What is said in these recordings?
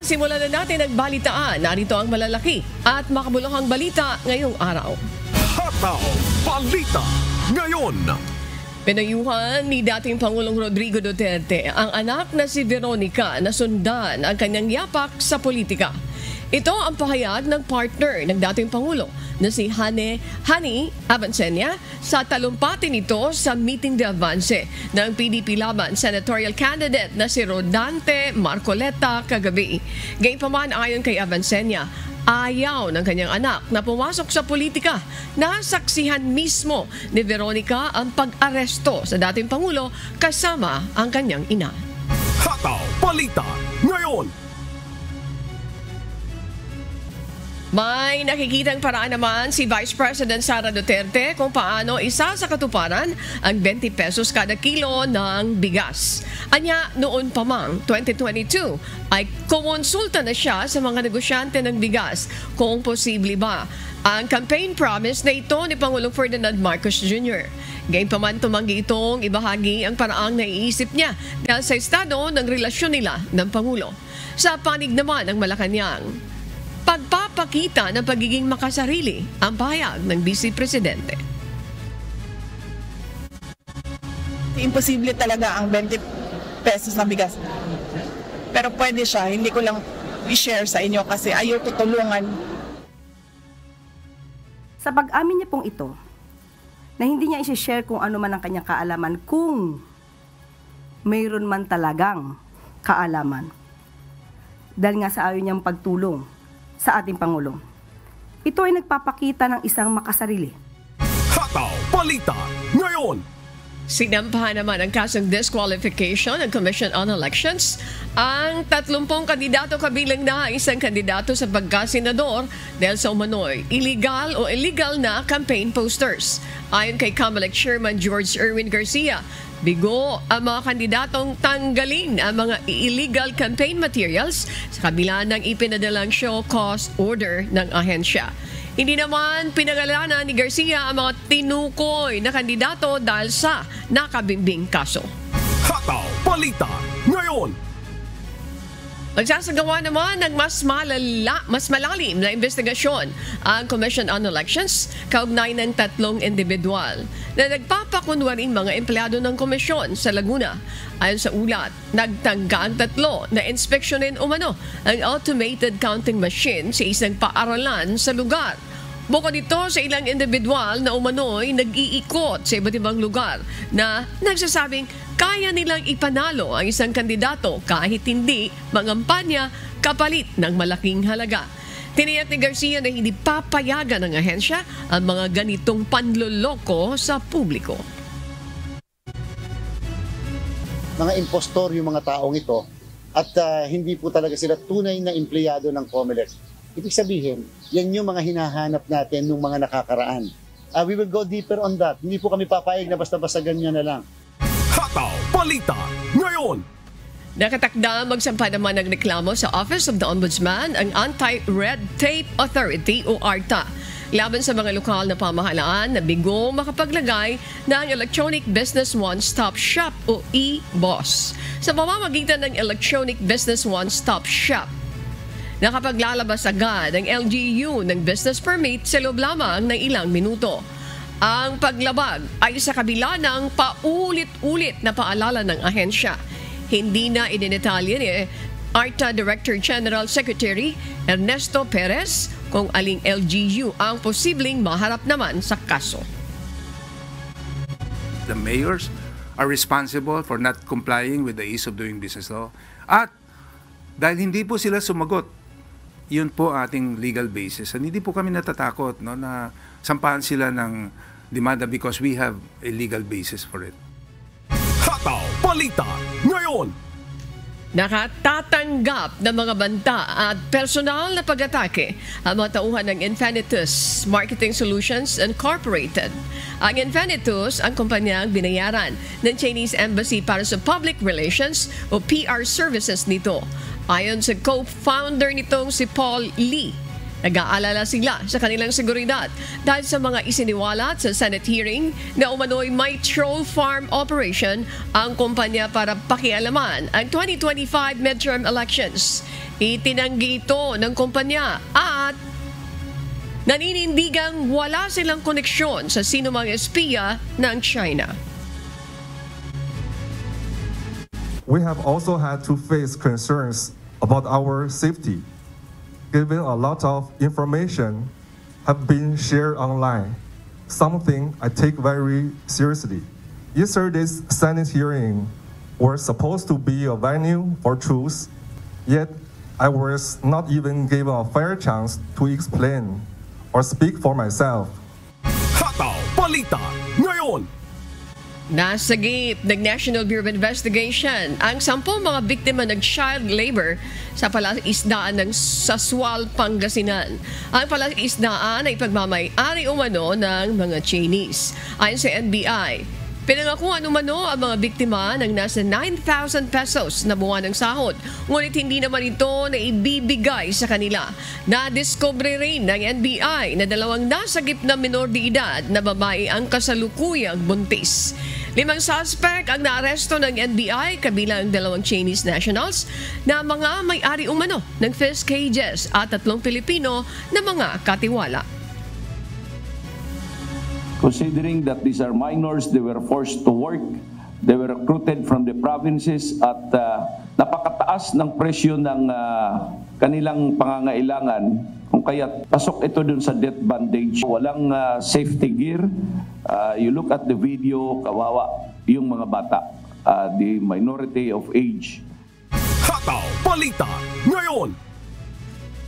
Simulan na natin ang balitaan. Narito ang malalaki at makabuluhang balita ngayong araw. Hataw Balita ngayon. Pinayuhan ni dating Pangulong Rodrigo Duterte ang anak na si Veronica na sundan ang kanyang yapak sa politika. Ito ang pahayag ng partner ng dating Pangulo na si Honey Avancenia sa talumpati nito sa meeting de avance ng PDP laban senatorial candidate na si Rodante Marcoleta kagabi. Gayunpaman ayon kay Avancenia, ayaw ng kanyang anak na pumasok sa politika. Nasaksihan mismo ni Veronica ang pag-aresto sa dating Pangulo kasama ang kanyang ina. Hataw Balita ngayon. May nakikitang paraan naman si Vice President Sara Duterte kung paano isa sa katuparan ang 20 pesos kada kilo ng bigas. Anya, noon pa mang 2022 ay kumonsulta na siya sa mga negosyante ng bigas kung posible ba ang campaign promise na ito ni Pangulong Ferdinand Marcos Jr. Gayunpaman tumanggi itong ibahagi ang paraang naiisip niya dahil sa estado ng relasyon nila ng Pangulo. Sa panig naman ng Malacanang, pagpapakita ng pagiging makasarili ang pahayag ng Vice Presidente. Imposible talaga ang 20 pesos na bigas. Pero pwede siya, hindi ko lang i-share sa inyo kasi ayaw tutulungan. Sa pag-amin niya pong ito, na hindi niya i-share kung ano man ang kanyang kaalaman, kung mayroon man talagang kaalaman. Dahil nga sa ayaw niyang pagtulong sa ating Pangulo. Ito ay nagpapakita ng isang makasarili. Hataw Balita ngayon. Sinampahan naman ang kasong disqualification ng Commission on Elections ang 30 kandidato kabilang na isang kandidato sa pagkasenador dahil sa umano'y illegal na campaign posters. Ayon kay COMELEC Chairman George Erwin Garcia, bigo ang mga kandidatong tanggalin ang mga illegal campaign materials sa kabila ng ipinadalang show cause order ng ahensya. Hindi naman pinangalanan ni Garcia ang mga tinukoy na kandidato dahil sa nakabimbing kaso. Hataw Balita ngayon. Magsasagawa naman ng mas malalim na investigasyon ang Commission on Elections kaugnay ng 3 individual na nagpapakunwaring mga empleyado ng komisyon sa Laguna. Ayon sa ulat, nagtangga ang 3 na inspeksyonin umano ang automated counting machine sa isang paaralan sa lugar. Bukod dito sa ilang individual na umano'y nag-iikot sa iba't ibang lugar na nagsasabing kaya nilang ipanalo ang isang kandidato kahit hindi mangampanya kapalit ng malaking halaga. Tiniyak ni Garcia na hindi papayagan ng ahensya ang mga ganitong panloloko sa publiko. Mga impostor yung mga taong ito at hindi po talaga sila tunay na empleyado ng COMELEC. Ibig sabihin, yan yung mga hinahanap natin ng mga nakakaraan. We will go deeper on that. Hindi po kami papayag na basta-basta ganyan na lang. Hataw Balita ngayon. Nakatakda magsampa naman ng reklamo sa Office of the Ombudsman ang Anti-Red Tape Authority o ARTA laban sa mga lokal na pamahalaan na bigo makapaglagay ng Electronic Business One-Stop Shop o e-BOSS. Sa pamamagitan ng Electronic Business One-Stop Shop, nakapaglalabas agad ang LGU ng business permit sa loob lamang ng ilang minuto. Ang paglabag ay sa kabila ng paulit-ulit na paalala ng ahensya. Hindi na idinetalye ni ARTA Director General Secretary Ernesto Perez kung aling LGU ang posibleng maharap naman sa kaso. The mayors are responsible for not complying with the ease of doing business law. At dahil hindi po sila sumagot, yun po ating legal basis. And hindi po kami natatakot na sampahan sila ng demanda because we have a legal basis for it. Hataw Balita ngayon. Nakatatanggap ng mga banta at personal na pag-atake ang mga tauhan ng Infinitus Marketing Solutions Incorporated. Ang Infinitus ang kumpanyang binayaran ng Chinese Embassy para sa public relations o PR services nito. Ayon sa co-founder nitong si Paul Lee, nag-aalala sila sa kanilang seguridad dahil sa mga isiniwalat sa Senate hearing na umano'y may troll farm operation ang kumpanya para pakialaman ang 2025 midterm elections. Itinanggi ito ng kumpanya at naninindigang wala silang koneksyon sa sinumang espiya ng China. We have also had to face concerns about our safety, given a lot of information have been shared online, something I take very seriously. Yesterday's Senate hearing was supposed to be a venue for truth, yet I was not even given a fair chance to explain or speak for myself. Hataw Balita ngayon. Nasagip ng National Bureau of Investigation ang 10 mga biktima ng child labor sa palaisdaan ng Saswal, Pangasinan. Ang palaisdaan ay pagmamay-ari umano ng mga Chinese. Ayon sa NBI, pinangakuan umano ang mga biktima ng nasa 9,000 pesos na buwan ng sahod, ngunit hindi naman ito na ibibigay sa kanila. Nadiskubre rin ng NBI na 2 nasagip na minor de edad na babae ang kasalukuyang buntis. 5 suspect ang naaresto ng NBI, kabilang 2 Chinese nationals na mga may-ari umano ng fish cages at 3 Pilipino na mga katiwala. Considering that these are minors, they were forced to work, they were recruited from the provinces at napakataas ng presyo ng kanilang pangangailangan, kung kaya pasok ito dun sa death bandage. Walang safety gear. You look at the video, kawawa yung mga bata, the minority of age. Hataw Balita ngayon.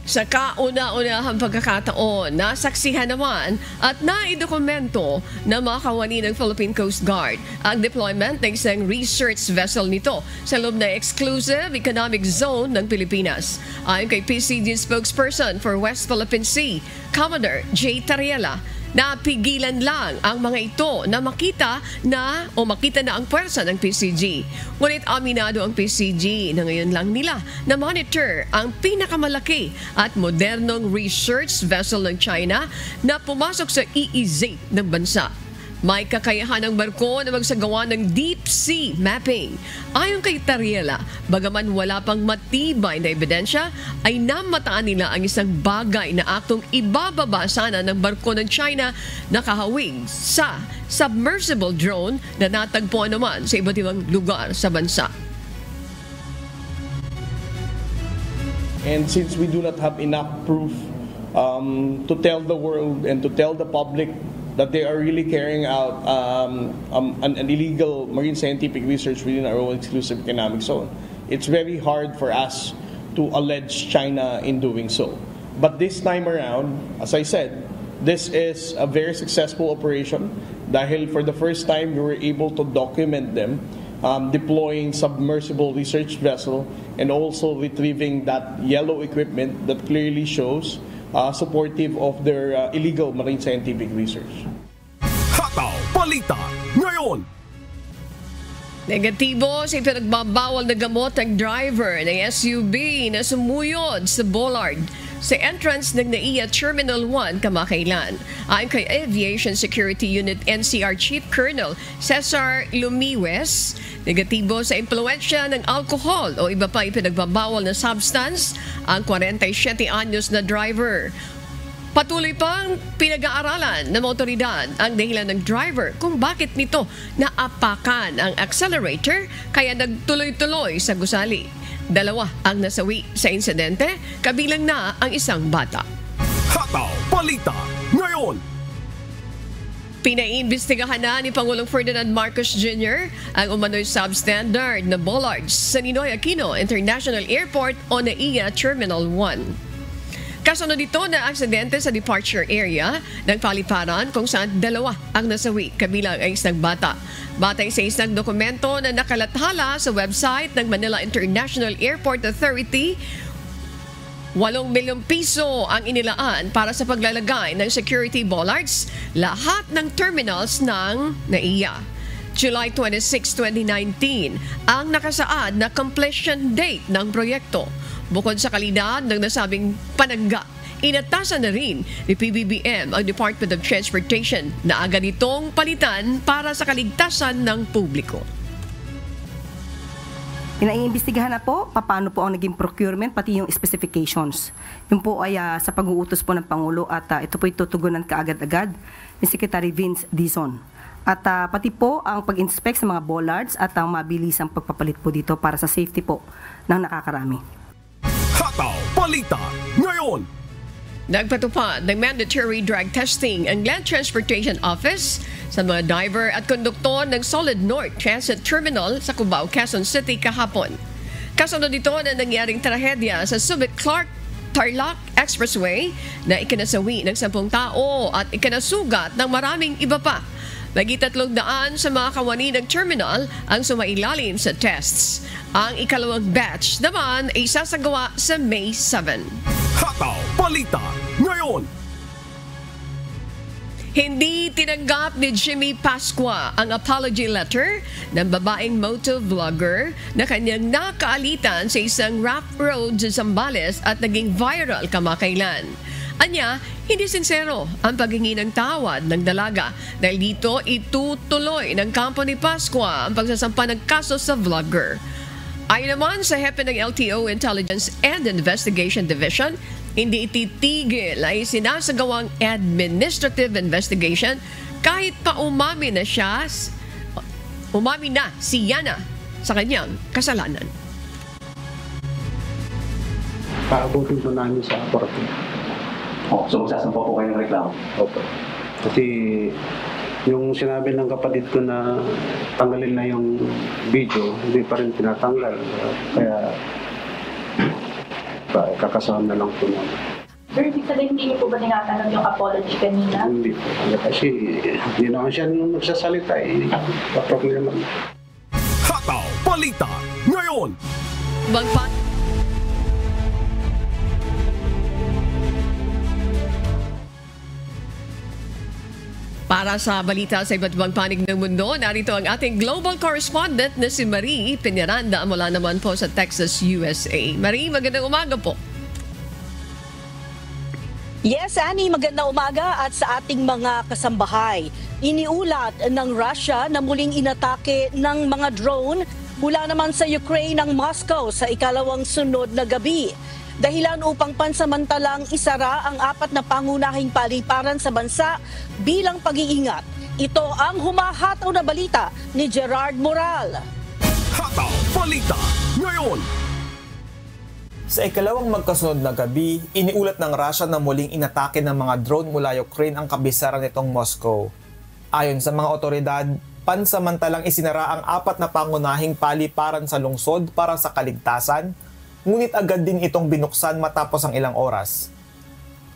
Sa kauna-unahang pagkakataon, nasaksihan naman at naidokumento na mga kawani ng Philippine Coast Guard ang deployment ng isang research vessel nito sa loob ng Exclusive Economic Zone ng Pilipinas. Ayon kay PCG spokesperson for West Philippine Sea, Commodore J. Tariela, napigilan lang ang mga ito na makita na ang puwersa ng PCG. Ngunit aminado ang PCG na ngayon lang nila na monitor ang pinakamalaki at modernong research vessel ng China na pumasok sa EEZ ng bansa. May kakayahan ng barko na magsagawa ng deep sea mapping. Ayon kay Tariela, bagaman wala pang matibay na ebidensya, ay namataan nila ang isang bagay na aktong ibababa sana ng barko ng China na kahawig sa submersible drone na natagpuan naman sa iba't ibang lugar sa bansa. And since we do not have enough proof to tell the world and to tell the public that they are really carrying out an illegal marine scientific research within our own exclusive economic zone, it's very hard for us to allege China in doing so. But this time around, as I said, this is a very successful operation dahil for the first time we were able to document them deploying submersible research vessel and also retrieving that yellow equipment that clearly shows supportive of their illegal marine scientific research. Hataw Balita ngayon. Negatibo sa ipinagbabawal na gamot ang driver ng SUV na sumuyod sa bollard sa entrance ng NAIA Terminal 1 kamakailan. Ayon kay Aviation Security Unit NCR Chief Colonel Cesar Lumiwes, negatibo sa impluensya ng alcohol o iba pa ipinagbabawal na substance ang 47 anyos na driver. Patuloy pang pinag-aaralan ng otoridad ang dahilan ng driver kung bakit nito naapakan ang accelerator kaya nagtuloy-tuloy sa gusali. 2 ang nasawi sa insidente, kabilang na ang isang bata. Hataw Balita ngayon. Pinaimbestigahan na ni Pangulong Ferdinand Marcos Jr. ang umano'y substandard na bollards sa Ninoy Aquino International Airport o NAIA Terminal 1. Kasunod dito na aksidente sa departure area ng paliparan kung saan 2 ang nasawi, kabilang ang isang bata. Batay sa isang dokumento na nakalathala sa website ng Manila International Airport Authority, 8 milyong piso ang inilaan para sa paglalagay ng security bollards lahat ng terminals ng NAIA. July 26, 2019 ang nakasaad na completion date ng proyekto. Bukod sa kalidad ng nasabing panangga, inatasan na rin ni PBBM ang Department of Transportation na agad itong palitan para sa kaligtasan ng publiko. Inaiimbestigahan na po paano po ang naging procurement, pati yung specifications. Yung po ay sa pag-uutos po ng Pangulo at ito po itutugunan kaagad-agad ni Secretary Vince Dizon. At pati po ang pag-inspect sa mga bollards at ang mabilisang pagpapalit po dito para sa safety po ng nakakarami. Hataw Balita ngayon. Nagpatupad ng mandatory drug testing ang Land Transportation Office sa mga driver at konduktor ng Solid North Transit Terminal sa Cubao, Quezon City kahapon. Kasunod dito na nangyaring trahedya sa Subic-Clark-Tarlac Expressway na ikinasawi ng 10 tao at ikinasugat ng maraming iba pa. Lagi 300 sa mga kawani ng terminal ang sumailalim sa tests. Ang ikalawang batch naman ay sasagawa sa May 7. Hataw Balita ngayon. Hindi tinanggap ni Jimmy Pascua ang apology letter ng babaeng motovlogger na kanyang nakaalitan sa isang rough road sa Zambales at naging viral kamakailan. Anya, hindi sincero ang paghingi ng tawad ng dalaga dahil dito itutuloy ng kampo ni Pascua ang pagsasampa ng kaso sa vlogger. Ayon naman sa hepe ng LTO Intelligence and Investigation Division, hindi ititigil ay sinasagawang administrative investigation kahit pa umami na si Yana sa kanyang kasalanan. Paabutin po namin sa korte. So magsasampa po kayo ng reklamo? Opo. Kasi yung sinabi ng kapatid ko na tanggalin na yung video, hindi pa rin tinatanggal. Kaya kakasama na lang po namin. Sir, ibig sabihin hindi niyo po ba tinatanong yung apology kanina? Hindi po. Kasi hindi naman siya nung nagsasalita. Problema. Hataw Balita ngayon. Para sa balita sa iba't ibang panig ng mundo, narito ang ating global correspondent na si Marie Peñaranda mula naman po sa Texas, USA. Marie, magandang umaga po. Yes, Annie, magandang umaga at sa ating mga kasambahay. Iniulat ng Russia na muling inatake ng mga drone mula naman sa Ukraine ng Moscow sa ikalawang sunod na gabi. Dahilan upang pansamantalang isara ang 4 na pangunahing paliparan sa bansa bilang pag-iingat. Ito ang humahataw na balita ni Gerard Moral. Hataw Balita ngayon. Sa ikalawang magkasunod na gabi, iniulat ng Russia na muling inatake ng mga drone mula Ukraine ang kabisaran nitong Moscow. Ayon sa mga otoridad, pansamantalang isinara ang 4 na pangunahing paliparan sa lungsod para sa kaligtasan, ngunit agad din itong binuksan matapos ang ilang oras.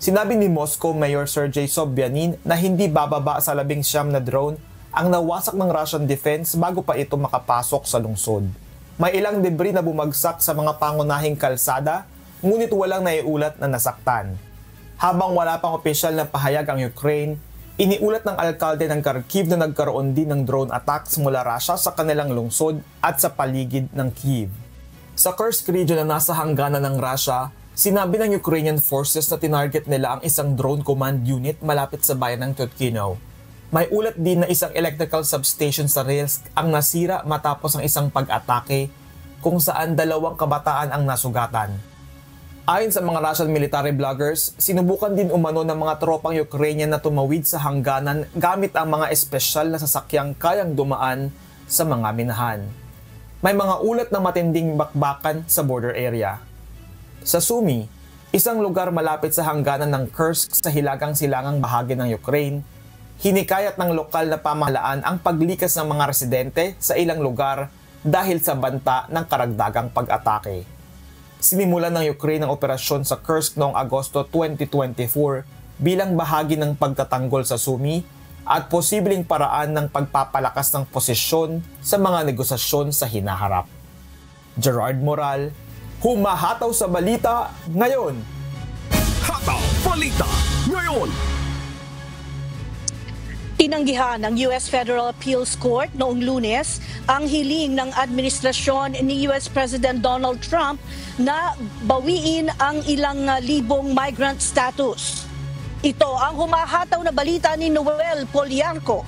Sinabi ni Moscow Mayor Sergei Sobyanin na hindi bababa sa 19 na drone ang nawasak ng Russian defense bago pa ito makapasok sa lungsod. May ilang debris na bumagsak sa mga pangunahing kalsada, ngunit walang naiulat na nasaktan. Habang wala pang opisyal na pahayag ang Ukraine, iniulat ng alkalde ng Kharkiv na nagkaroon din ng drone attacks mula Russia sa kanilang lungsod at sa paligid ng Kyiv. Sa Kursk region na nasa hangganan ng Russia, sinabi ng Ukrainian forces na tinarget nila ang isang drone command unit malapit sa bayan ng Tutkino. May ulat din na isang electrical substation sa Rilsk ang nasira matapos ang isang pag-atake kung saan 2 kabataan ang nasugatan. Ayon sa mga Russian military bloggers, sinubukan din umano ng mga tropang Ukrainian na tumawid sa hangganan gamit ang mga espesyal na sasakyang kayang dumaan sa mga minahan. May mga ulat na matinding bakbakan sa border area. Sa Sumy, isang lugar malapit sa hangganan ng Kursk sa hilagang silangang bahagi ng Ukraine, hinikayat ng lokal na pamahalaan ang paglikas ng mga residente sa ilang lugar dahil sa banta ng karagdagang pag-atake. Sinimulan ng Ukraine ang operasyon sa Kursk noong Agosto 2024 bilang bahagi ng pagtatanggol sa Sumy at posibleng paraan ng pagpapalakas ng posisyon sa mga negosasyon sa hinaharap. Gerard Moral, humahataw sa balita ngayon. Hataw Balita ngayon. Tinanggihan ng US Federal Appeals Court noong Lunes ang hiling ng administrasyon ni US President Donald Trump na bawiin ang ilang libong migrant status. Ito ang humahataw na balita ni Noel Poliarco.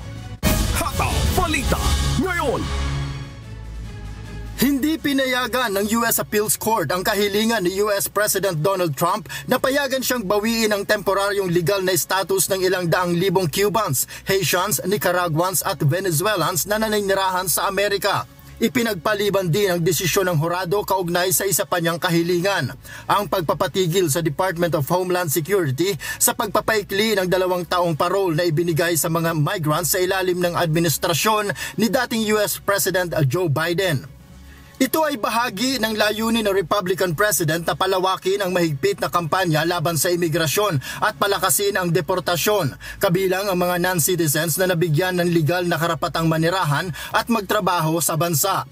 Hataw Balita ngayon. Hindi Pinayagan ng US Appeals Court ang kahilingan ni US President Donald Trump na payagan siyang bawiin ang temporaryong legal na status ng ilang daang libong Cubans, Haitians, Nicaraguans at Venezuelans na naninirahan sa Amerika. Ipinagpaliban din ang desisyon ng hurado kaugnay sa isa pa niyang kahilingan, ang pagpapatigil sa Department of Homeland Security sa pagpapaikli ng 2 taong parole na ibinigay sa mga migrants sa ilalim ng administrasyon ni dating US President Joe Biden. Ito ay bahagi ng layunin ng Republican President na palawakin ang mahigpit na kampanya laban sa imigrasyon at palakasin ang deportasyon, kabilang ang mga non-citizens na nabigyan ng legal na karapatang manirahan at magtrabaho sa bansa.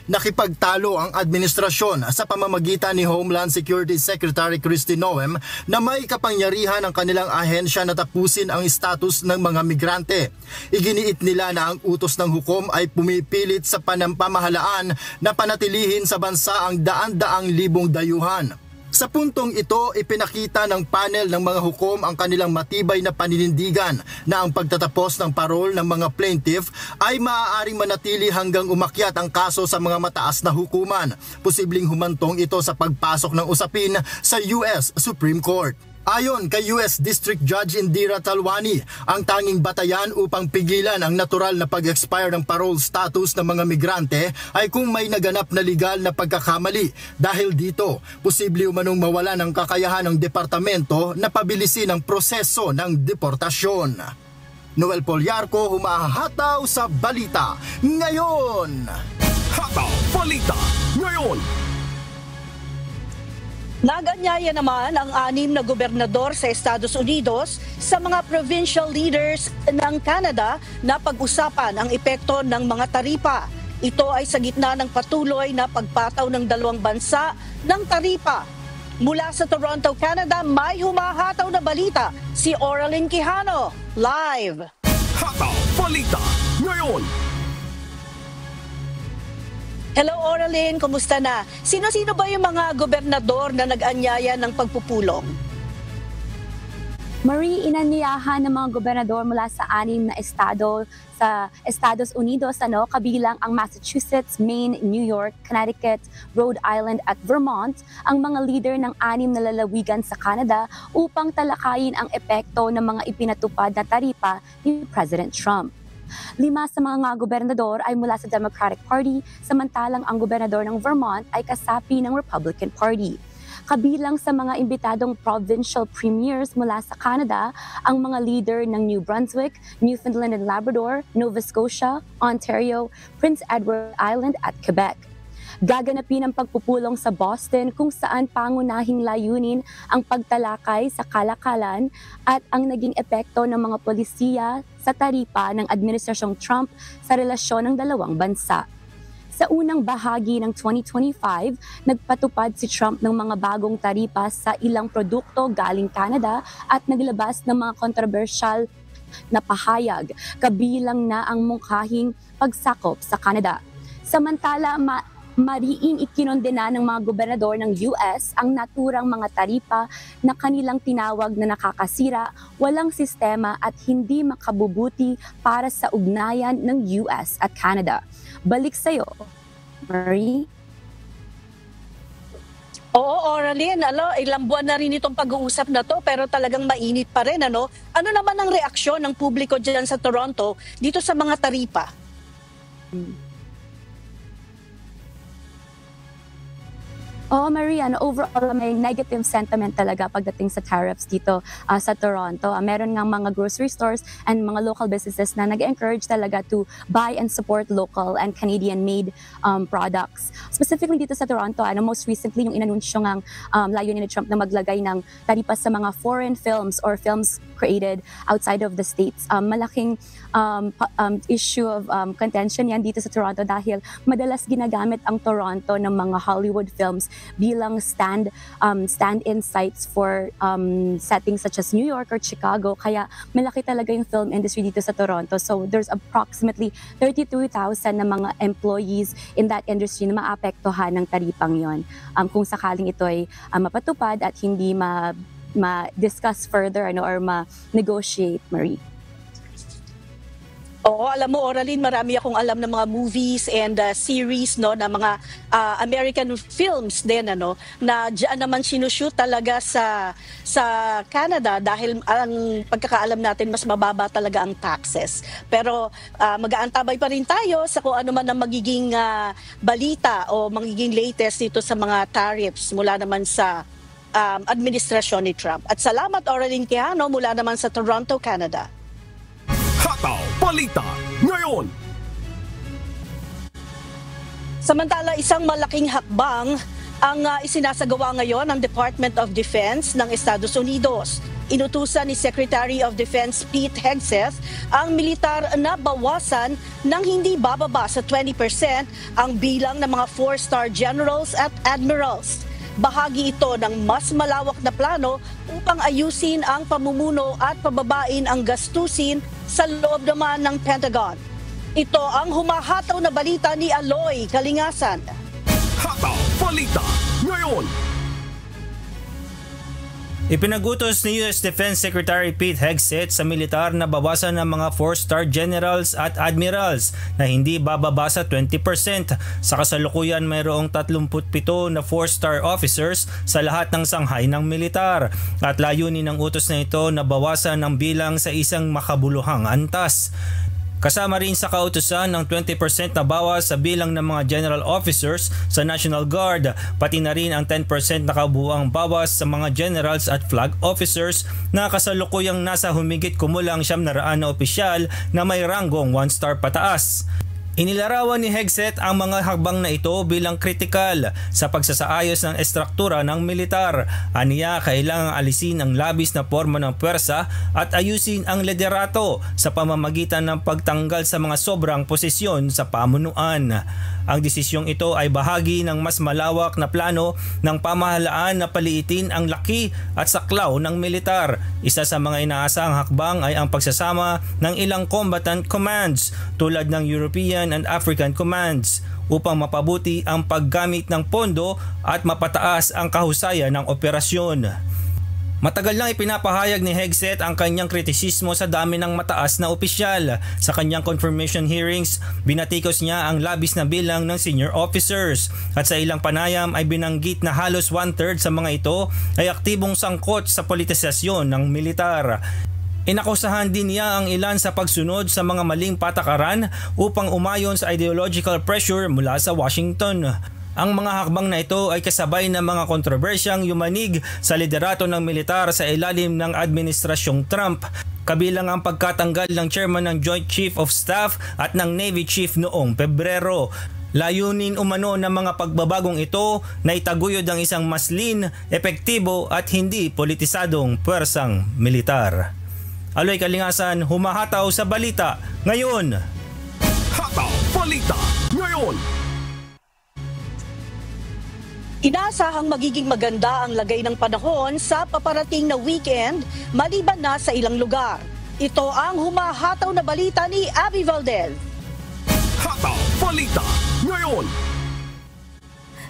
Nakipagtalo ang administrasyon sa pamamagitan ni Homeland Security Secretary Kristi Noem na may kapangyarihan ang kanilang ahensya na tapusin ang status ng mga migrante. Iginiit nila na ang utos ng hukom ay pumipilit sa pamahalaan na panatilihin sa bansa ang daan-daang libong dayuhan. Sa puntong ito, ipinakita ng panel ng mga hukom ang kanilang matibay na paninindigan na ang pagtatapos ng parol ng mga plaintiff ay maaaring manatili hanggang umakyat ang kaso sa mga mataas na hukuman. Posibleng humantong ito sa pagpasok ng usapin sa US Supreme Court. Ayon kay US District Judge Indira Talwani, ang tanging batayan upang pigilan ang natural na pag-expire ng parole status ng mga migrante ay kung may naganap na legal na pagkakamali. Dahil dito, posible umanong mawala ng kakayahan ng departamento na pabilisin ang proseso ng deportasyon. Noel Poliarco, humahataw sa balita ngayon. Hataw Balita ngayon. Nag-anyaya naman ang 6 na gobernador sa Estados Unidos sa mga provincial leaders ng Canada na pag-usapan ang epekto ng mga taripa. Ito ay sa gitna ng patuloy na pagpataw ng 2 bansa ng taripa. Mula sa Toronto, Canada, may humahataw na balita si Oraline Quijano. Live! Hataw Balita ngayon. Hello Oraline, kumusta na? Sino-sino ba yung mga gobernador na nag-anyaya ng pagpupulong? Marie, inanyayahan ng mga gobernador mula sa 6 na estado sa Estados Unidos, kabilang ang Massachusetts, Maine, New York, Connecticut, Rhode Island at Vermont, ang mga leader ng 6 na lalawigan sa Canada upang talakayin ang epekto ng mga ipinatupad na taripa ni President Trump. 5 sa mga gobernador ay mula sa Democratic Party, samantalang ang gobernador ng Vermont ay kasapi ng Republican Party. Kabilang sa mga imbitadong provincial premiers mula sa Canada, ang mga leader ng New Brunswick, Newfoundland and Labrador, Nova Scotia, Ontario, Prince Edward Island at Quebec. Gaganapin ang pagpupulong sa Boston kung saan pangunahing layunin ang pagtalakay sa kalakalan at ang naging epekto ng mga polisiya sa taripa ng Administrasyong Trump sa relasyon ng 2 bansa. Sa unang bahagi ng 2025, nagpatupad si Trump ng mga bagong taripa sa ilang produkto galing Canada at naglabas ng mga kontrobersyal na pahayag, kabilang na ang mungkahing pagsakop sa Canada. Samantala, mariing ikinondena ng mga gobernador ng US ang naturang mga taripa na kanilang tinawag na nakakasira, walang sistema at hindi makabubuti para sa ugnayan ng US at Canada. Balik sa'yo, Marie. Oo, Oraline, ilang buwan na rin itong pag-uusap na to pero talagang mainit pa rin. Ano naman ang reaksyon ng publiko dyan sa Toronto dito sa mga taripa? Marie, overall may negative sentiment talaga pagdating sa tariffs dito sa Toronto. Meron nga mga grocery stores and mga local businesses na nag-encourage talaga to buy and support local and Canadian-made products. Specifically dito sa Toronto, most recently yung inanunsyo ng layunin ni Trump na maglagay ng taripa sa mga foreign films or films created outside of the States. Malaking issue of contention yan dito sa Toronto dahil madalas ginagamit ang Toronto ng mga Hollywood films bilang stand-in sites for settings such as New York or Chicago. Kaya malaki talaga yung film industry dito sa Toronto. So there's approximately 32,000 na mga employees in that industry na maapektuhan ng taripang yon. Kung sakaling ito ay mapatupad at hindi ma-discuss further or ma-negotiate, Marie. Oo, alam mo, Oraline, marami akong alam ng mga movies and series, no, na mga American films din, ano, na diyan naman sinushoot talaga sa Canada dahil ang pagkakaalam natin mas mababa talaga ang taxes. Pero mag-aantabay pa rin tayo sa kung ano man ang magiging balita o magiging latest dito sa mga tariffs mula naman sa administrasyon ni Trump. At salamat, Oraline Quijano, mula naman sa Toronto, Canada. Hataw Balita ngayon. Samantala, isang malaking hakbang ang isinasagawa ngayon ng Department of Defense ng Estados Unidos. Inutusan ni Secretary of Defense Pete Hegseth ang militar na bawasan ng hindi bababa sa 20% ang bilang ng mga 4-star generals at admirals. Bahagi ito ng mas malawak na plano upang ayusin ang pamumuno at pababain ang gastusin sa loob naman ng Pentagon. Ito ang humahataw na balita ni Aloy Kalingasan. Hataw Balita ngayon. Ipinagutos ni US Defense Secretary Pete Hegseth sa militar na bawasan ng mga 4-star generals at admirals na hindi bababa sa 20%. Sa kasalukuyan, mayroong 37 na 4-star officers sa lahat ng sanghay ng militar. At layunin ng utos na ito na bawasan ang bilang sa isang makabuluhang antas. Kasama rin sa kautusan ng 20% na bawas sa bilang ng mga general officers sa National Guard, pati na rin ang 10% na kabuuang bawas sa mga generals at flag officers na kasalukuyang nasa humigit kumulang 700 na opisyal na may ranggong 1-star pataas. Inilarawan ni Hegseth ang mga hakbang na ito bilang kritikal sa pagsasaayos ng estruktura ng militar. Aniya, kailangang alisin ang labis na forma ng puwersa at ayusin ang liderato sa pamamagitan ng pagtanggal sa mga sobrang posisyon sa pamunuan. Ang desisyong ito ay bahagi ng mas malawak na plano ng pamahalaan na paliitin ang laki at saklaw ng militar. Isa sa mga inaasahang hakbang ay ang pagsasama ng ilang combatant commands tulad ng European and African commands upang mapabuti ang paggamit ng pondo at mapataas ang kahusayan ng operasyon. Matagal nang ipinapahayag ni Hegseth ang kanyang kritisismo sa dami ng mataas na opisyal. Sa kanyang confirmation hearings, binatikos niya ang labis na bilang ng senior officers at sa ilang panayam ay binanggit na halos 1/3 sa mga ito ay aktibong sangkot sa politisasyon ng militar. Inakusahan din niya ang ilan sa pagsunod sa mga maling patakaran upang umayon sa ideological pressure mula sa Washington. Ang mga hakbang na ito ay kasabay ng mga kontrobersyang yumanig sa liderato ng militar sa ilalim ng administrasyong Trump, kabilang ang pagkatanggal ng chairman ng Joint Chief of Staff at ng Navy Chief noong Pebrero. Layunin umano ng mga pagbabagong ito na itaguyod ang isang maslin, epektibo at hindi politisadong puwersang militar. Aloy Kalingasan, humahataw sa balita ngayon. Hataw Balita ngayon. Inaasahang magiging maganda ang lagay ng panahon sa paparating na weekend maliban na sa ilang lugar. Ito ang humahataw na balita ni Abby Valdez. Hataw Balita ngayon.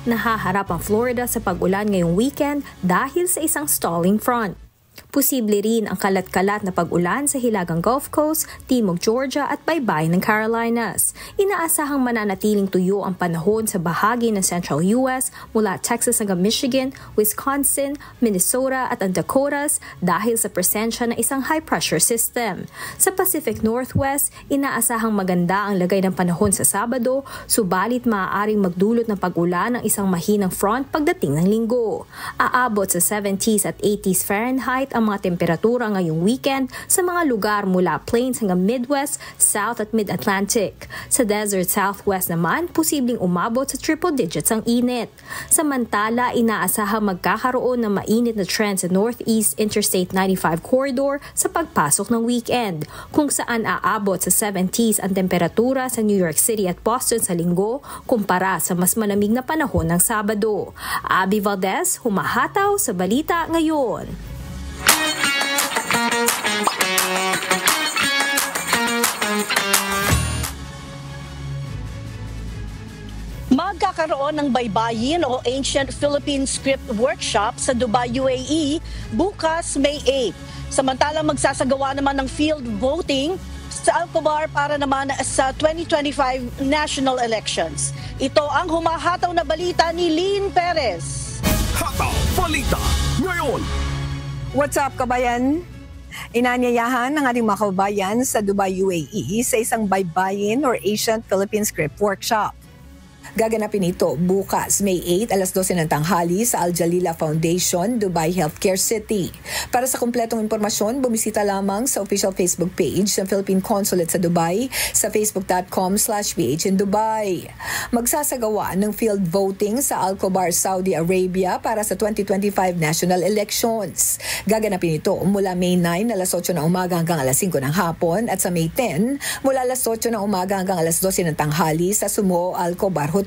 Nahaharap ang Florida sa pag-ulan ngayong weekend dahil sa isang stalling front. Posible rin ang kalat-kalat na pag-ulan sa Hilagang Gulf Coast, Timog Georgia at baybay ng Carolinas. Inaasahang mananatiling tuyo ang panahon sa bahagi ng Central US mula Texas hanggang Michigan, Wisconsin, Minnesota at ang Dakotas dahil sa presensya ng isang high-pressure system. Sa Pacific Northwest, inaasahang maganda ang lagay ng panahon sa Sabado, subalit maaaring magdulot ng pag-ulan ng isang mahinang front pagdating ng Linggo. Aabot sa 70s at 80s Fahrenheit ang mga temperatura ngayong weekend sa mga lugar mula Plains hanggang Midwest, South at Mid-Atlantic. Sa Desert Southwest naman, posibleng umabot sa triple digits ang init. Samantala, inaasahang magkakaroon ng mainit na trend sa Northeast Interstate 95 corridor sa pagpasok ng weekend, kung saan aabot sa 70s ang temperatura sa New York City at Boston sa Linggo kumpara sa mas malamig na panahon ng Sabado. Abby Valdez, humahataw sa balita ngayon. Magkakaroon ng baybayin o Ancient Philippine Script Workshop sa Dubai, UAE bukas May 8. Samantalang magsasagawa naman ng field voting sa Alcobar para naman sa 2025 national elections. Ito ang humahataw na balita ni Lynn Perez. Hataw Balita ngayon. What's up, kabayan? Inanyayahan ng ating mga kabayan sa Dubai, UAE sa isang baybayin or Asian Philippine Script Workshop. Gaganapin ito bukas, May 8, alas 12 ng tanghali sa Al Jalila Foundation, Dubai Healthcare City. Para sa kumpletong impormasyon, bumisita lamang sa official Facebook page ng Philippine Consulate sa Dubai sa facebook.com/PH in Dubai. Magsasagawa ng field voting sa Alcobar, Saudi Arabia para sa 2025 national elections. Gaganapin ito mula May 9, alas 8 ng umaga hanggang alas 5 ng hapon at sa May 10, mula alas 8 ng umaga hanggang alas 12 ng tanghali sa Sumo Alcobar Hotel.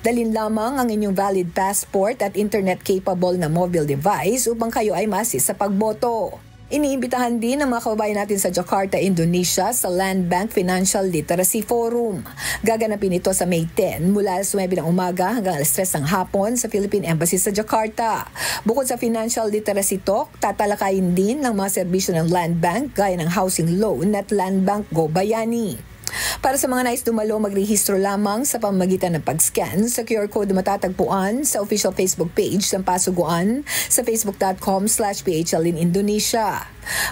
Dalhin lamang ang inyong valid passport at internet-capable na mobile device upang kayo ay ma-assist sa pagboto. Iniimbitahan din ang mga kababayan natin sa Jakarta, Indonesia sa Land Bank Financial Literacy Forum. Gaganapin ito sa May 10 mula alas 9 ng umaga hanggang alas 3 ng hapon sa Philippine Embassy sa Jakarta. Bukod sa Financial Literacy Talk, tatalakayin din ng mga serbisyo ng Land Bank gaya ng housing loan at Land Bank Go Bayani. Para sa mga nais dumalo, magrehistro lamang sa pamamagitan ng pag-scan sa QR code na matatagpuan sa official Facebook page ng Pasuguan sa facebook.com/PHL in Indonesia.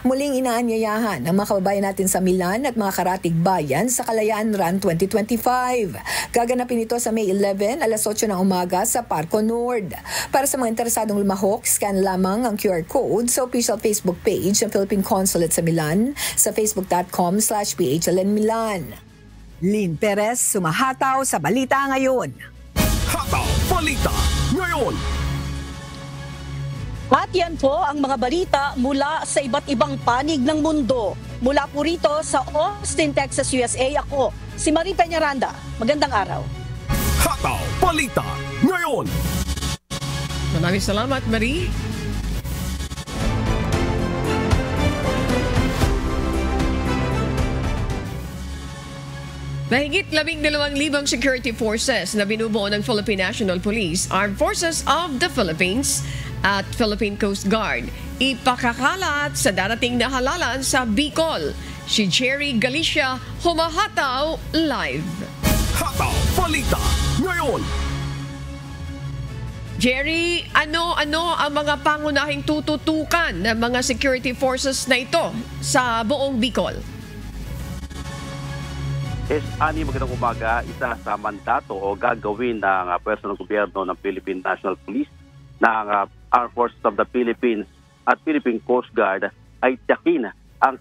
Muling inaanyayahan ang mga kababayan natin sa Milan at mga karatig bayan sa Kalayaan Run 2025. Gaganapin ito sa May 11, alas 8 ng umaga sa Parco Nord. Para sa mga interesadong lumahok, scan lamang ang QR code sa official Facebook page ng Philippine Consulate sa Milan sa facebook.com/PHL in Milan. Lynn Perez, sumahataw sa Balita Ngayon. Hataw Balita ngayon. At yan po ang mga balita mula sa iba't ibang panig ng mundo. Mula po rito sa Austin, Texas, USA, ako, si Marie Peñaranda. Magandang araw. Hataw Balita ngayon. Maraming salamat, Marie. Mahigit 12,000 security forces na binubuo ng Philippine National Police, Armed Forces of the Philippines at Philippine Coast Guard ipakakalat sa darating na halalan sa Bicol. Si Jerry Galicia, humahataw live. Hataw Balita ngayon. Jerry, ano ang mga pangunahing tututukan ng mga security forces na ito sa buong Bicol? Ani, magandang umaga. Isa sa mandato o gagawin ng pwersa ng gobyerno ng Philippine National Police, ng Armed Forces of the Philippines at Philippine Coast Guard ay tiyakin ang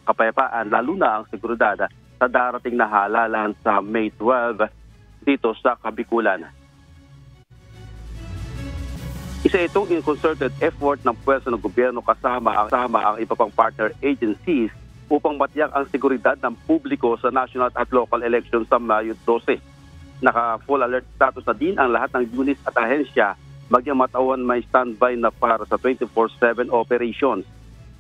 kapayapaan, lalo na ang seguridad sa darating na halalan sa May 12 dito sa Kabikulan. Isa itong in-concerted effort ng pwersa ng gobyerno kasama ang iba pang partner agencies upang matiyak ang seguridad ng publiko sa national at local elections sa Mayo 12. Naka-full alert status na din ang lahat ng units at ahensya, magyang matawan may standby na para sa 24/7 operations.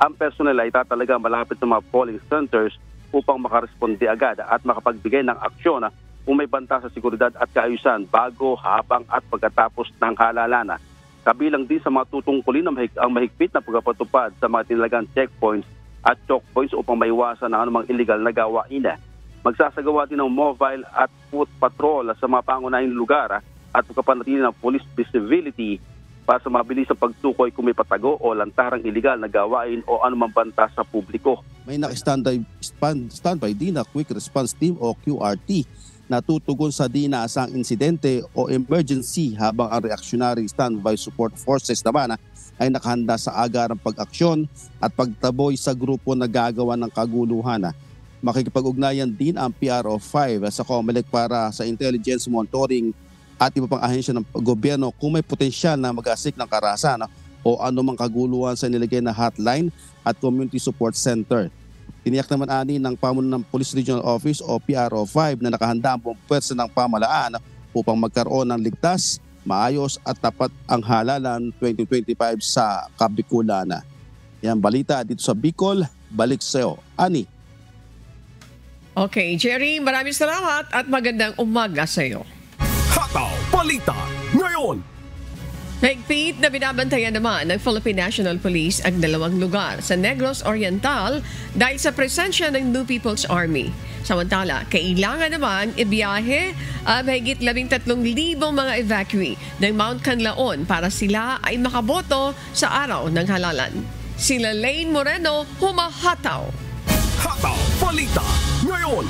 Ang personnel ay tatalaga malapit sa mga polling centers upang makaresponde agad at makapagbigay ng aksyon kung may banta sa seguridad at kaayusan bago, habang at pagkatapos ng halalan. Kabilang din sa mga tutungkulin ang mahigpit na pagpapatupad sa mga tinalagang checkpoints at choke points upang maiwasan ang anumang illegal na gawain. Magsasagawa din ng mobile at foot patrol sa mga pangunahing lugar at pagpapanatili ng police visibility para sa mabilis sa pagtukoy kung may patago o lantarang illegal na gawain o anumang banta sa publiko. May naka-standby din na Quick Response Team o QRT na tutugon sa dinaasang insidente o emergency, habang ang reactionary standby support forces naman ay nakahanda sa agarang pag-aksyon at pagtaboy sa grupo na gagawa ng kaguluhan. Makikipag-ugnayan din ang PRO5 sa COMELEC para sa intelligence monitoring at iba pang ahensya ng gobyerno kung may potensyal na mag-asik ng karahasan o anumang kaguluhan sa nilagay na hotline at community support center. Tiniyak naman ani ng pamunuan ng Police Regional Office o PRO5 na nakahanda ang buong pwersa ng pamahalaan upang magkaroon ng ligtas, maayos at tapat ang halalan 2025 sa Kabikulan. Yan balita dito sa Bicol. Balik sa iyo, Ani. Okay, Jerry, maraming salamat at magandang umaga sa iyo. Hataw Balita ngayon. Higpit na binabantayan naman ng Philippine National Police ang dalawang lugar sa Negros Oriental dahil sa presensya ng New People's Army. Samantala, kailangan naman ibiyahe ang mahigit 13,000 mga evacuee ng Mount Canlaon para sila ay makaboto sa araw ng halalan. Sila Lane Moreno, humahataw. Hataw Balita ngayon.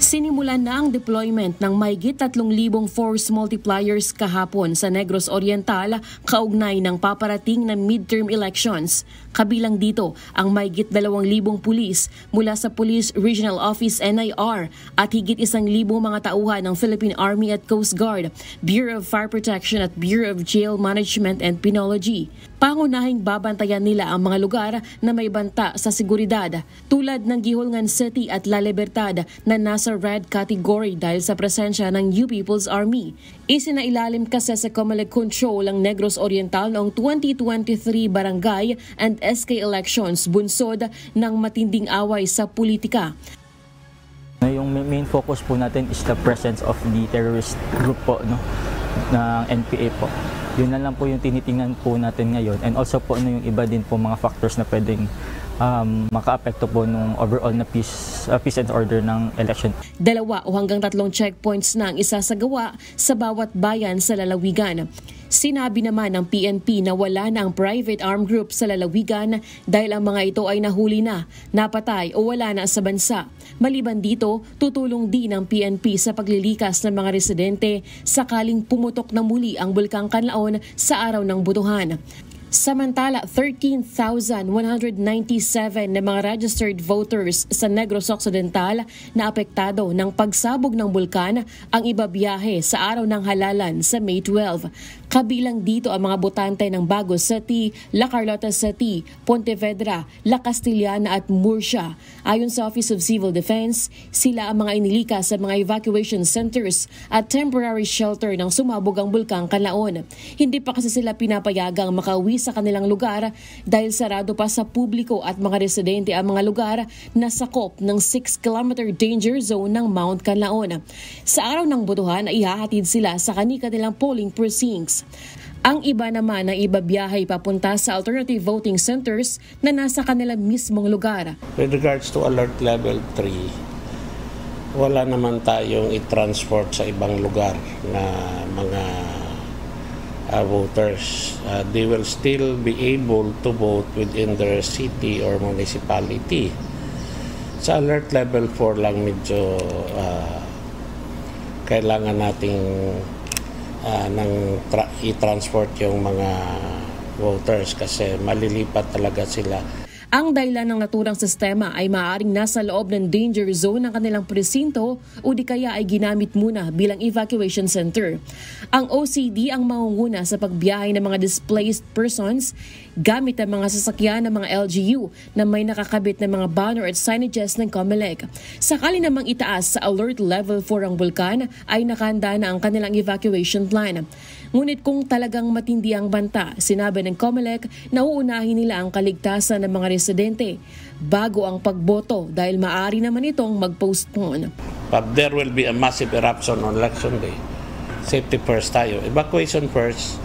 Sinimulan na ang deployment ng mahigit 3,000 force multipliers kahapon sa Negros Oriental kaugnay ng paparating na midterm elections. Kabilang dito ang mahigit 2,000 pulis mula sa Police Regional Office NIR at higit 1,000 mga tauhan ng Philippine Army at Coast Guard, Bureau of Fire Protection at Bureau of Jail Management and Penology. Pangunahing babantayan nila ang mga lugar na may banta sa seguridad tulad ng Gihulngan City at La Libertad na nasa red category dahil sa presensya ng New People's Army. Isinailalim kasi sa Comelec control ang Negros Oriental noong 2023 barangay and SK elections bunsod ng matinding away sa politika. Yung main focus po natin is the presence of the terrorist group po, ng NPA po. Yun na lang po yung tinitingnan po natin ngayon, and also po yung iba din po mga factors na pwedeng maka-apekto po nung overall na peace and order ng election. 2 o hanggang 3 checkpoints na ang isasagawa sa bawat bayan sa lalawigan. Sinabi naman ng PNP na wala na ang private armed group sa lalawigan dahil ang mga ito ay nahuli na, napatay o wala na sa bansa. Maliban dito, tutulong din ang PNP sa paglilikas ng mga residente sakaling pumutok na muli ang Bulkang Canlaon sa araw ng butuhan. Samantala, 13,197 na mga registered voters sa Negros Occidental na apektado ng pagsabog ng bulkan ang ibabiyahe sa araw ng halalan sa May 12. Kabilang dito ang mga botante ng Bago City, La Carlota City, Pontevedra, La Castillana at Murcia. Ayon sa Office of Civil Defense, sila ang mga inilikas sa mga evacuation centers at temporary shelter ng sumabog ang Bulkang Canlaon. Hindi pa kasi sila pinapayagang makauwi sa kanilang lugar dahil sarado pa sa publiko at mga residente ang mga lugar na sakop ng 6-kilometer danger zone ng Mount Canlaon. Sa araw ng botohan ay ihahatid sila sa kanilang polling precincts. Ang iba naman ay ibabiyahe papunta sa alternative voting centers na nasa kanila mismong lugar. With regards to alert level 3, wala naman tayong i-transport sa ibang lugar na mga voters. They will still be able to vote within their city or municipality. Sa alert level 4 lang medyo kailangan nating i-transport yung mga voters kasi malilipat talaga sila. Ang dahilan ng naturang sistema ay maaaring nasa loob ng danger zone ng kanilang presinto o di kaya ay ginamit muna bilang evacuation center. Ang OCD ang mangunguna sa pagbiyahe ng mga displaced persons gamit ang mga sasakyan ng mga LGU na may nakakabit ng mga banner at signages ng Comelec. Sakali namang itaas sa alert level 4 ang bulkan ay nakahanda na ang kanilang evacuation plan. Ngunit kung talagang matindi ang banta, sinabi ng Comelec na uunahin nila ang kaligtasan ng mga residente bago ang pagboto dahil maaari naman itong mag-postpone. But there will be a massive eruption on election day. Safety first tayo. Evacuation first,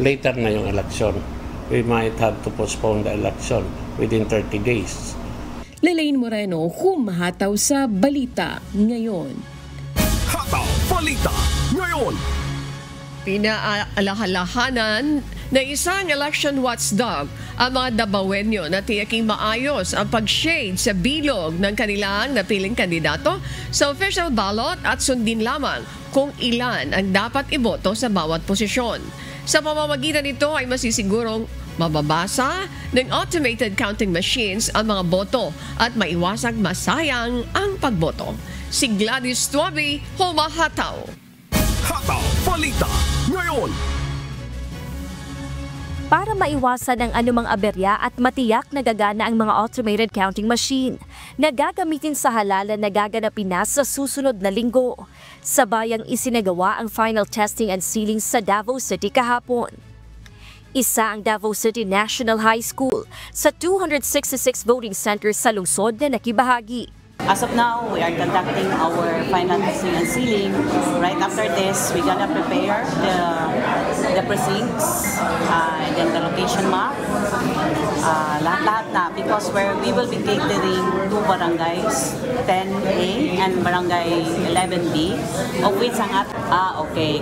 later na yung election. We might have to postpone the election within 30 days. Lelaine Moreno, humahataw sa Balita Ngayon. Hataw Balita Ngayon. Pinaalalahanan na isang election watchdog ang mga Dabawenyo na tiyaking maayos ang pag-shade sa bilog ng kanilang napiling kandidato sa official ballot at sundin lamang kung ilan ang dapat iboto sa bawat posisyon. Sa pamamagitan nito ay masisigurong mababasa ng automated counting machines ang mga boto at maiwasang masayang ang pagboto. Si Gladys Tuabi, humahataw. Hataw Balita Ngayon. Para maiwasan ang anumang aberya at matiyak na gagana ang mga automated counting machine na gagamitin sa halalan na gaganapin na sa susunod na linggo, sabayang isinagawa ang final testing and sealing sa Davao City kahapon. Isa ang Davao City National High School sa 266 voting centers sa lungsod na nakibahagi. As of now, we are conducting our final testing and sealing. Right after this, we're gonna prepare the precincts and then the location map. Lahat-lahat na because we will be catering two barangays, 10A and barangay 11B, of which ang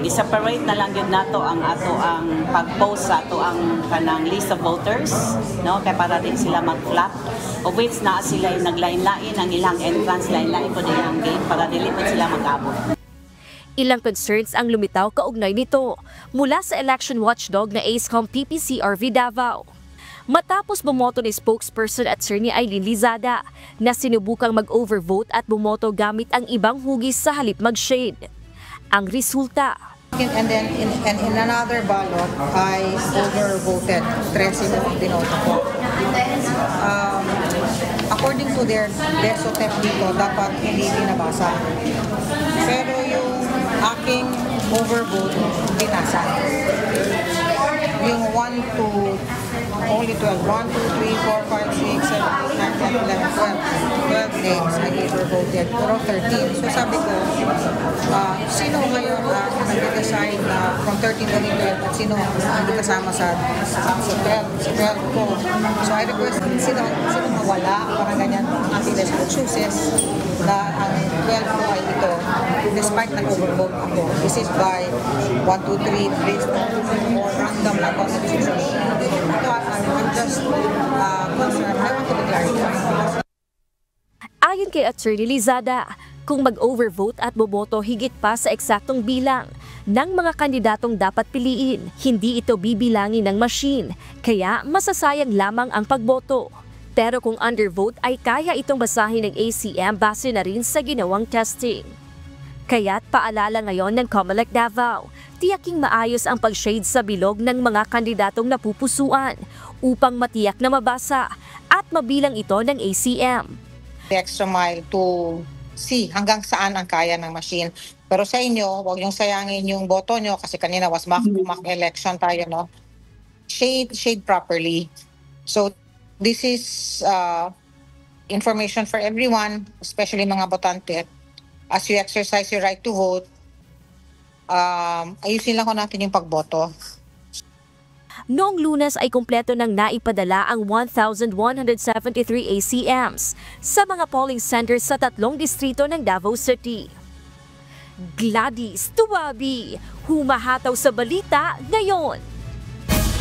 giseparate na lang yun nato ang pag-post sa ato ang kanang list of voters, no, kaya para din sila mag-flap, of which na sila naglain-lain ang ilang entrance, lain-lain po din ang gate para dili po sila mag-abot. Ilang concerns ang lumitaw kaugnay nito mula sa election watchdog na ACECOM PPCRV Davao. Matapos bumoto ni spokesperson Attorney Eileen Lizada na sinubukang mag-overvote at bumoto gamit ang ibang hugis sa halip mag-shade. Ang resulta, and then in another ballot, I overvoted 13 ng binoto ko. According to their DESOTEP dito, dapat hindi binabasa. Pero yung aking overvote, binasa. Yung 1 to only 12. 1, 2, 3, 4, 5, 6, 7, 8, 9, 10, 11, 12 names I overvoted. Pero 13. So sabi ko, sino ngayon nag-decide na from 13 to 12 at sino hindi kasama sa 12 ko. So I request sino mawala, parang ganyan ang ating desperate chooses na ang 12 ko ay ito despite nag-overvote ako. This is by 1, 2, 3 based on random lang ako nag-choose. I'm just concerned. I want to be clarified. Ayon kay Attorney Lizada, kung mag-overvote at boboto higit pa sa eksaktong bilang ng mga kandidatong dapat piliin, hindi ito bibilangin ng machine, kaya masasayang lamang ang pagboto. Pero kung undervote ay kaya itong basahin ng ACM base na rin sa ginawang testing. Kaya't paalala ngayon ng COMELEC Davao, tiyaking maayos ang pag-shade sa bilog ng mga kandidatong napupusuan upang matiyak na mabasa at mabilang ito ng ACM. The extra mile to see hanggang saan ang kaya ng machine. Pero sa inyo, huwag niyong sayangin yung boto nyo kasi kanina was mock election tayo, no? Shade properly. So this is information for everyone, especially mga botante. As you exercise your right to vote, ayusin lang ko natin yung pagboto. Noong Lunes ay kumpleto ng naipadala ang 1,173 ACMs sa mga polling centers sa 3 distrito ng Davao City. Gladys Tuwabi, humahataw sa balita ngayon.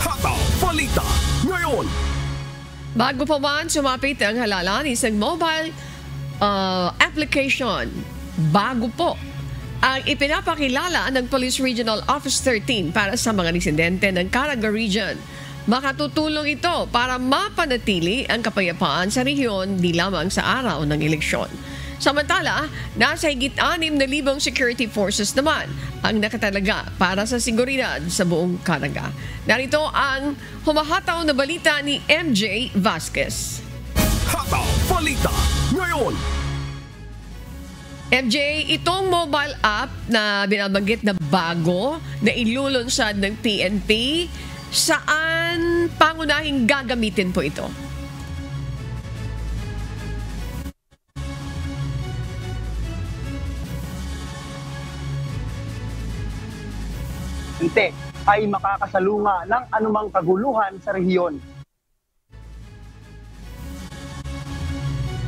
Hataw Balita ngayon. Bago pa man sumapit ang halalan, isang mobile application. Bago po ang ipinapakilala ng Police Regional Office 13 para sa mga residente ng Caraga Region. Makatutulong ito para mapanatili ang kapayapaan sa rehiyon di lamang sa araw ng eleksyon. Samantala, nasa higit 6,000 security forces naman ang nakatalaga para sa seguridad sa buong Caraga. Narito ang humahataw na balita ni MJ Vasquez. Hataw Balita ngayon. MJ, itong mobile app na binabanggit na bago na ilulunsad ng PNP, saan pangunahing gagamitin po ito? Ay makakasalunga ng anumang kaguluhan sa rehiyon.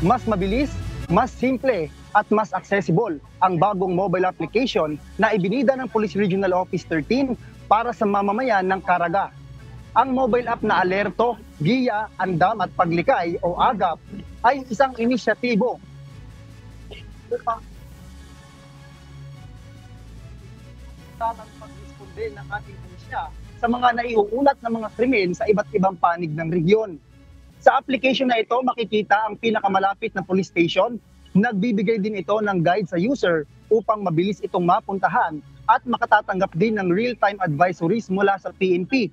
Mas mabilis, mas simple at mas accessible ang bagong mobile application na ibinida ng Police Regional Office 13 para sa mamamayan ng Caraga. Ang mobile app na Alerto, Giya, Andam at Paglikay o AGAP ay isang inisyatibo pag-responde ng ating pulisya sa mga naiuulat na mga krimen sa iba't ibang panig ng rehiyon. Sa application na ito, makikita ang pinakamalapit na police station. Nagbibigay din ito ng guide sa user upang mabilis itong mapuntahan at makatatanggap din ng real-time advisories mula sa PNP.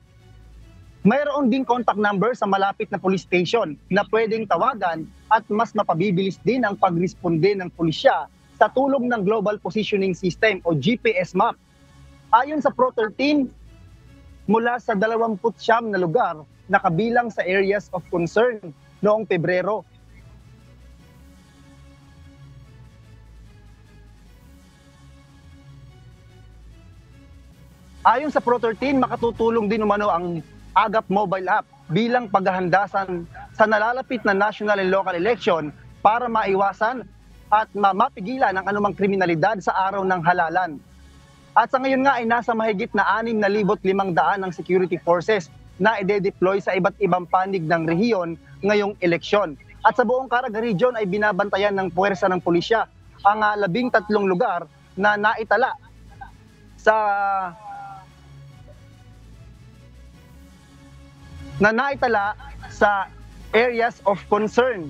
Mayroon din contact number sa malapit na police station na pwedeng tawagan at mas mapabibilis din ang pagresponde ng pulisya sa tulong ng Global Positioning System o GPS map. Ayon sa Pro13, mula sa 29 na lugar na kabilang sa areas of concern noong Pebrero. Ayon sa Pro13, makatutulong din umano ang AGAP mobile app bilang paghahanda sa nalalapit na national and local election para maiwasan at mapigilan ang anumang kriminalidad sa araw ng halalan. At sa ngayon nga ay nasa mahigit na 6,500 ng security forces na ide-deploy sa iba't ibang panig ng rehiyon ngayong eleksyon. At sa buong Caraga Region ay binabantayan ng puwersa ng pulisya ang 13 lugar na naitala sa areas of concern.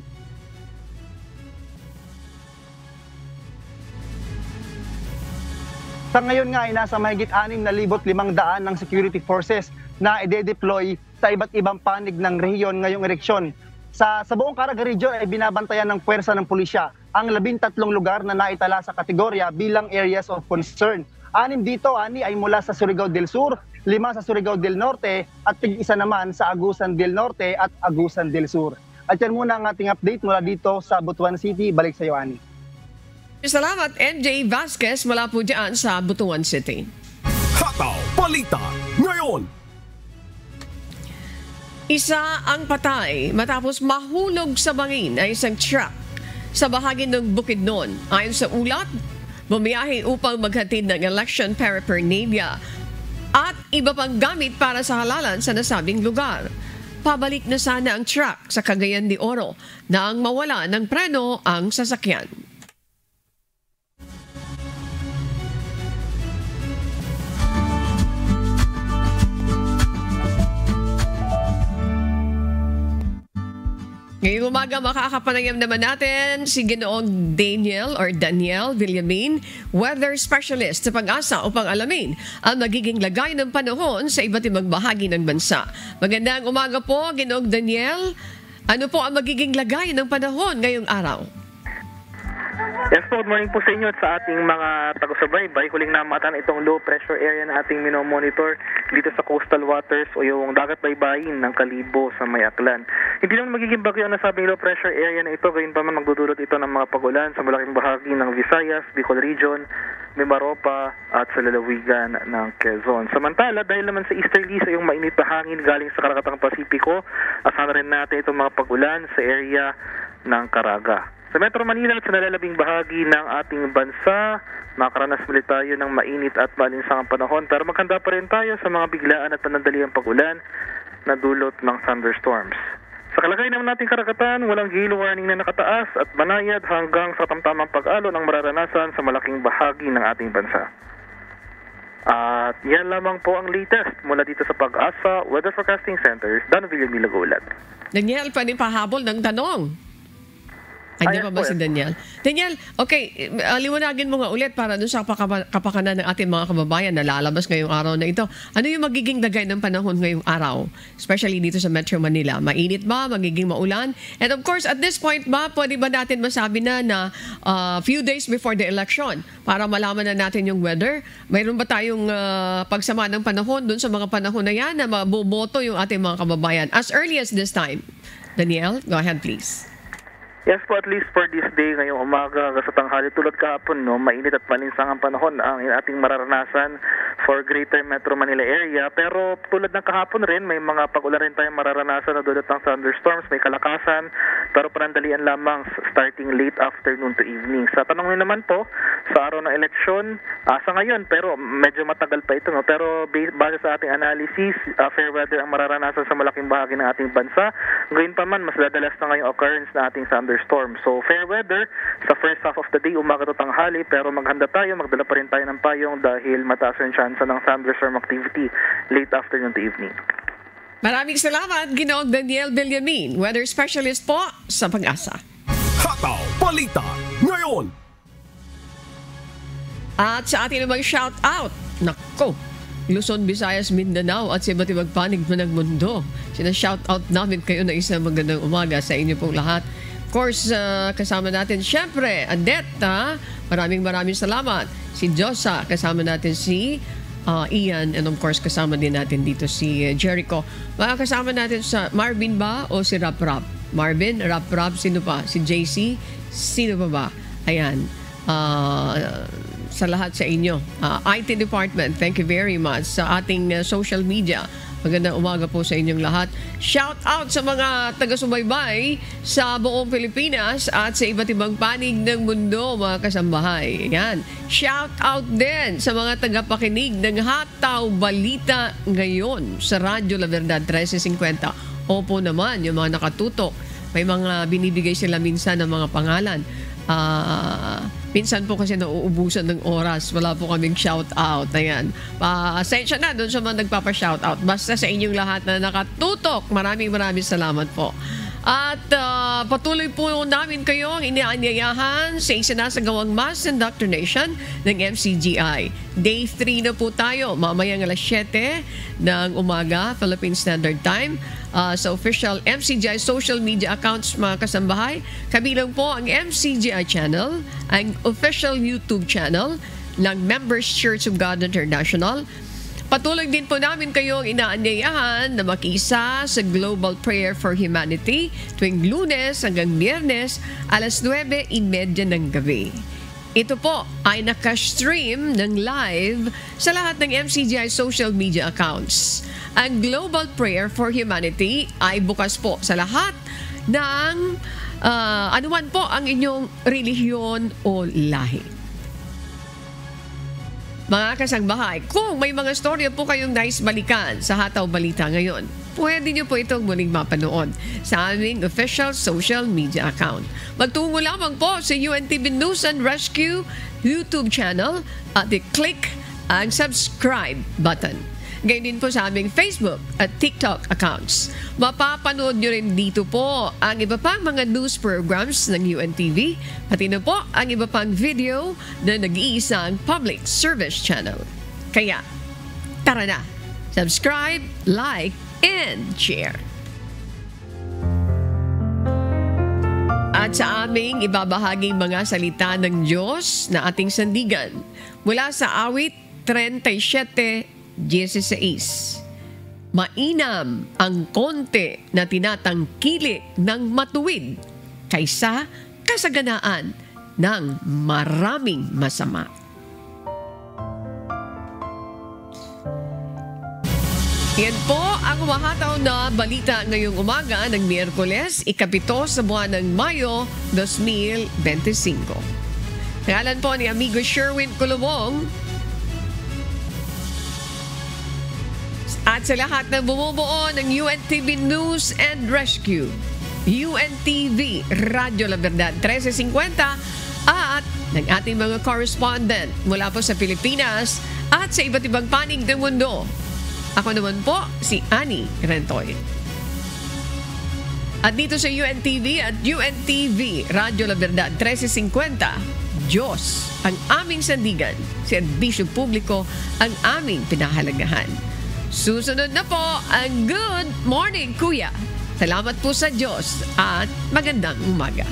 Sa ngayon nga ay nasa mahigit 6,500 ng security forces na ide-deploy sa iba't ibang panig ng rehiyon ngayong eleksyon. Sa buong Caraga Region ay binabantayan ng puwersa ng pulisya ang 13 lugar na naitala sa kategorya bilang areas of concern. 6 dito, ay mula sa Surigao del Sur, 5 sa Surigao del Norte at tig-isa naman sa Agusan del Norte at Agusan del Sur. At yan muna ang ating update mula dito sa Butuan City. Balik sa iyo, Ani. Salamat, NJ Vasquez, mula po dyan sa Butuan City. Hataw Balita ngayon. Isa ang patay matapos mahulog sa bangin ay isang truck sa bahagi ng Bukidnon. Ayon sa ulat, bumiyahe upang maghatid ng election paraphernalia at iba pang gamit para sa halalan sa nasabing lugar. Pabalik na sana ang truck sa Cagayan de Oro nang mawala ng preno ang sasakyan. Ngayong umaga, makakapanayam naman natin si Ginoong Daniel Villamin, weather specialist sa Pag-asa upang alamin ang magiging lagay ng panahon sa iba't ibang bahagi ng bansa. Magandang umaga po, Ginoong Daniel. Ano po ang magiging lagay ng panahon ngayong araw? Yes po, good morning po sa inyo at sa ating mga taga-subaybay. Huling namatan itong low pressure area na ating minomonitor dito sa coastal waters o yung dagat baybayin ng Kalibo sa May Aklan. Hindi naman magiging bagyo ang nasabing low pressure area na ito, gayon pa man magdudulot ito ng mga pagulan sa malaking bahagi ng Visayas, Bicol Region, Mimaropa at sa lalawigan ng Quezon. Samantala, dahil naman sa easterly sa yung mainit na hangin galing sa Karakatang Pasipiko, asahan rin natin itong mga pagulan sa area ng Caraga. Sa Metro Manila at sa nalalabing bahagi ng ating bansa, makaranas muli tayo ng mainit at malinsangang panahon, pero maghanda pa rin tayo sa mga biglaan at panandaliang pagulan na dulot ng thunderstorms. Sa kalagayan naman nating karagatan, walang gale warning na nakataas at banayad hanggang sa tamtamang pag-alo ng mararanasan sa malaking bahagi ng ating bansa. At yan lamang po ang latest mula dito sa Pag-asa Weather Forecasting Center, Dan Villamin Lagulat. Daniel, pwedeng pahabol ng tanong. Andiyan pa ba si Daniel? Daniel, okay, liwanagin mo nga ulit para dun sa kapakanan ng ating mga kababayan na lalabas ngayong araw na ito. Ano yung magiging lagay ng panahon ngayong araw? Especially dito sa Metro Manila. Mainit ba? Magiging maulan? And of course, at this point ba, pwede ba natin masabi na few days before the election para malaman na natin yung weather? Mayroon ba tayong pagsama ng panahon dun sa mga panahon na yan na maboboto yung ating mga kababayan as early as this time? Daniel, go ahead please. Yes po, at least for this day, ngayong umaga sa tanghali, tulad kahapon, mainit at malinsangang panahon ang ating mararanasan for Greater Metro Manila area. Pero tulad ng kahapon rin, may mga pag-ulan rin tayong mararanasan na dulot ng thunderstorms, may kalakasan, pero panandalian lamang starting late afternoon to evening. Sa tanong nyo naman po, sa araw ng eleksyon, sa ngayon, pero medyo matagal pa ito, pero base sa ating analysis, fair weather ang mararanasan sa malaking bahagi ng ating bansa. Ngayon pa man, mas dadalas na ngayong occurrence na ating thunderstorm. So fair weather sa first half of the day, umaga to tanghali, pero maghanda tayo, magdala pa rin tayo ng payong dahil mataas rin chance ng thunderstorm activity late afternoon to evening. Maraming salamat, Ginoong Daniel Villamin, weather specialist po sa Pag-asa. Hataw Balita ngayon. At sa ating namang shout out, nako, Luzon, Visayas, Mindanao at sa iba't ibang panig ng mundo. Sina-shout out namin kayo na isang magandang umaga sa inyo pong lahat. Of course, kasama natin syempre, Adetta, maraming salamat. Si Josa, kasama natin si Ian, and of course, kasama din natin dito si Jericho. Kasama natin sa Marvin ba o si Rap? Marvin, Rap, sino pa? Si JC, sino pa ba? Ayan. sa lahat sa inyo. IT Department, thank you very much. Sa ating social media, magandang umaga po sa inyong lahat. Shout out sa mga taga-subaybay sa buong Pilipinas at sa iba't ibang panig ng mundo, mga kasambahay. Yan. Shout out din sa mga tagapakinig ng Hataw Balita ngayon sa Radyo La Verdad 1350. Opo naman, yung mga nakatutok. May mga binibigay sila minsan ng mga pangalan. Minsan po kasi nauubusan ng oras. Wala po kaming shout out. Ayan. Pasensya na doon sa mga nagpapa-shout out. Basta sa inyong lahat na nakatutok. Maraming salamat po. At patuloy po namin kayong inianyayahan sa isinasagawang mass indoctrination ng MCGI. Day 3 na po tayo. Mamayang alas 7 ng umaga, Philippine Standard Time. Sa official MCGI social media accounts, mga kasambahay. Kabilang po ang MCGI channel, ang official YouTube channel ng Members Church of God International. Patuloy din po namin kayong inaanyayahan na makisa sa Global Prayer for Humanity tuwing Lunes hanggang Biyernes alas 9:30 ng gabi. Ito po ay nakastream ng live sa lahat ng MCGI social media accounts. Ang Global Prayer for Humanity ay bukas po sa lahat ng anuman po ang inyong relihiyon o lahi. Mga kasangbahay, kung may mga storya po kayong nais balikan sa Hataw Balita ngayon, pwede nyo po itong muling mapanood sa aming official social media account. Magtungo lamang po sa UNTV News and Rescue YouTube channel at i-click ang subscribe button. Gayun din po sa aming Facebook at TikTok accounts. Mapapanood nyo rin dito po ang iba pang mga news programs ng UNTV, pati na po ang iba pang video na nag-iisang public service channel. Kaya, tara na! Subscribe, like, and share! At sa aming ibabahaging mga salita ng Diyos na ating sandigan mula sa awit 37:16. Mainam ang konti na tinatangkili ng matuwid kaysa kasaganaan ng maraming masama. Yan po ang umahataw na balita ngayong umaga ng Miyerkules, ikapito sa buwan ng Mayo 2025. Ngalan po ni Amigo Sherwin Kulubong. At sa lahat na bumubuo ng UNTV News and Rescue, UNTV Radyo La Verdad 1350 at ng ating mga correspondent mula po sa Pilipinas at sa iba't ibang panig ng mundo. Ako naman po si Annie Rentoy. At dito sa UNTV at UNTV Radyo La Verdad 1350, Diyos ang aming sandigan, serbisyo publiko ang aming pinahalagahan. Susunod na po ang Good Morning Kuya. Salamat po sa Diyos at magandang umaga.